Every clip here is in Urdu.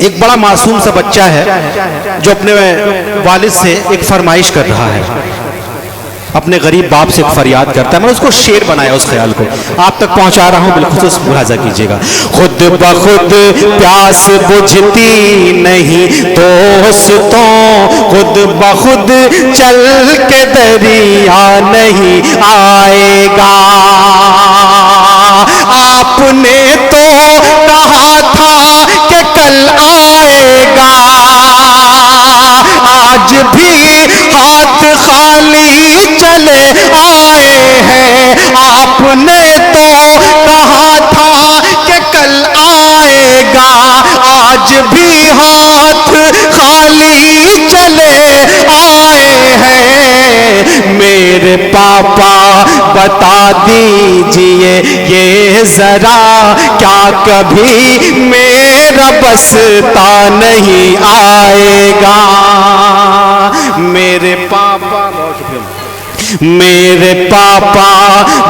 ایک بڑا معصوم سا بچہ ہے جو اپنے والد سے ایک فرمائش کر رہا ہے، اپنے غریب باپ سے ایک فریاد کرتا ہے. میں نے اس کو شعر بنایا، اس خیال کو آپ تک پہنچا رہا ہوں، بالخصوص ملاحظہ کیجئے گا. خود بخود پیاس بجھتی نہیں دوستوں، خود بخود چل کے دریا نہیں آئے گا. آپ نے تو کہا تھا کہ کل آئے گا، آج بھی ہاتھ خالی چلے آئے ہیں. آپ نے تو کہا تھا کہ کل آئے گا، آج بھی ہاتھ خالی چلے آئے ہیں. میرے پاپا بتا دیجئے یہ ذرا، کیا کبھی میرا بستا نہیں آئے گا. میرے پاپا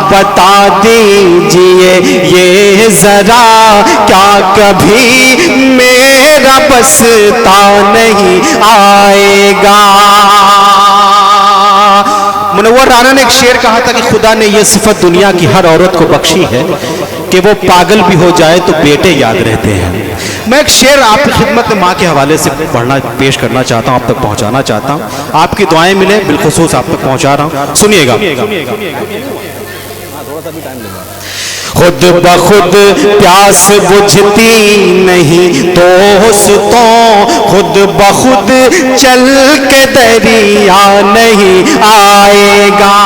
بتا دیجئے یہ ذرا، کیا کبھی میرا بستا نہیں آئے گا. منور رانا نے ایک شعر کہا تھا کہ خدا نے یہ صفت دنیا کی ہر عورت کو بخشی ہے کہ وہ پاگل بھی ہو جائے تو بیٹے یاد رہتے ہیں. میں ایک شعر آپ کی خدمت میں ماں کے حوالے سے پڑھنا پیش کرنا چاہتا ہوں، آپ تک پہنچانا چاہتا ہوں. آپ کی دعائیں ملیں، بالخصوص آپ تک پہنچا رہا ہوں، سنیے گا. خود بخود پیاس بجھتی نہیں دوستوں، خود بخود چل کے دریا نہیں آئے گا.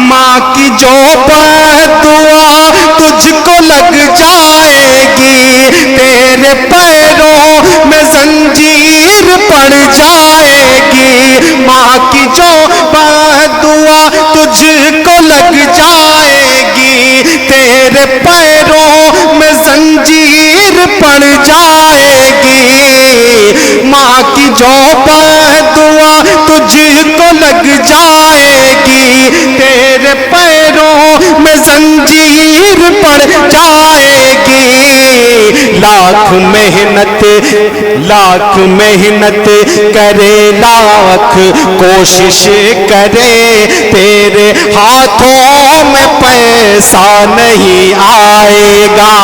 ماں کی جو بدعا تجھ کو لگ جائے گی، تیرے پیروں میں زنجیر پڑ جائے گی. ماں کی جو بدعا تجھ کو لگ جائے گی، تیرے پیروں میں زنجیر پڑ جائے گی. ماں کی جو بدعا تجھ کو لگ جائے گی، تیرے پیروں میں زنجیر پڑ جائے گی. لاکھ محنت کرے، لاکھ کوشش کرے، تیرے ہاتھوں میں پیسہ نہیں آئے گا.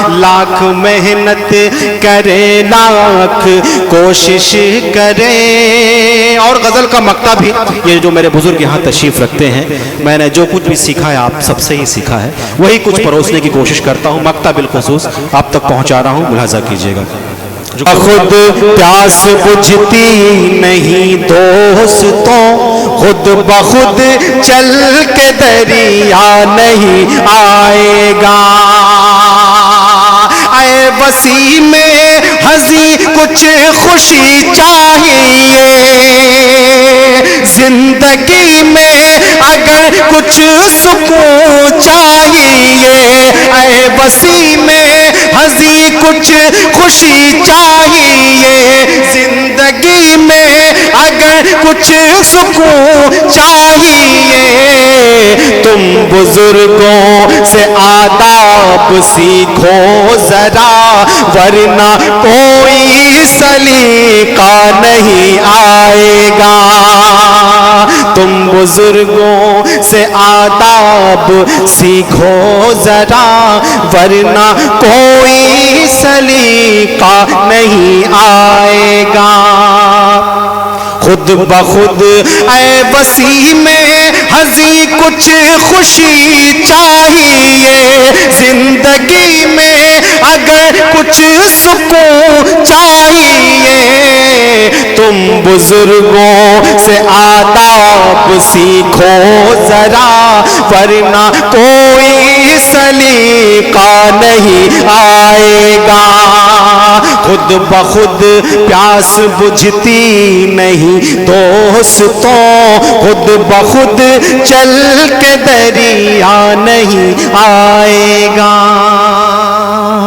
لاکھ محنت کرے، لاکھ کوشش کرے. اور غزل کا مقطع بھی یہ جو میرے بزرگ یہاں تشریف رکھتے ہیں، میں نے جو کچھ بھی سیکھا ہے آپ سب سے ہی سیکھا ہے، وہی کچھ پروسنے کی کوشش کرتا ہوں. مقطع بالخصوص آپ تک پہنچا رہا ہوں، ملاحظہ کیجئے گا. خود پیاس بجھتی نہیں دوستوں، خود بخود چل کے دریا نہیں آئے گا. اے وسیع میں ہنسی کچھ خوشی چاہیے، زندگی میں اگر کچھ سکون چاہیے. اے وسیع میں ہنسی کچھ خوشی چاہیے، زندگی میں اگر کچھ سکون چاہیے. تم بزرگوں سے آداب سیکھو ذرا، ورنہ کوئی سلیقہ نہیں آئے گا. تم بزرگوں سے آداب سیکھو ذرا، ورنہ کوئی سلیقہ نہیں آئے گا. خود بخود اے وسیع میں ہنسی کچھ خوشی چاہیے، زندگی میں اگر کچھ سکون چاہیے. تم بزرگوں سے آداب سیکھو ذرا، ورنہ کوئی سلیقہ نہیں آئے گا. خود بخود پیاس بجھتی نہیں دوستوں، خود بخود چل کے دریا نہیں آئے گا.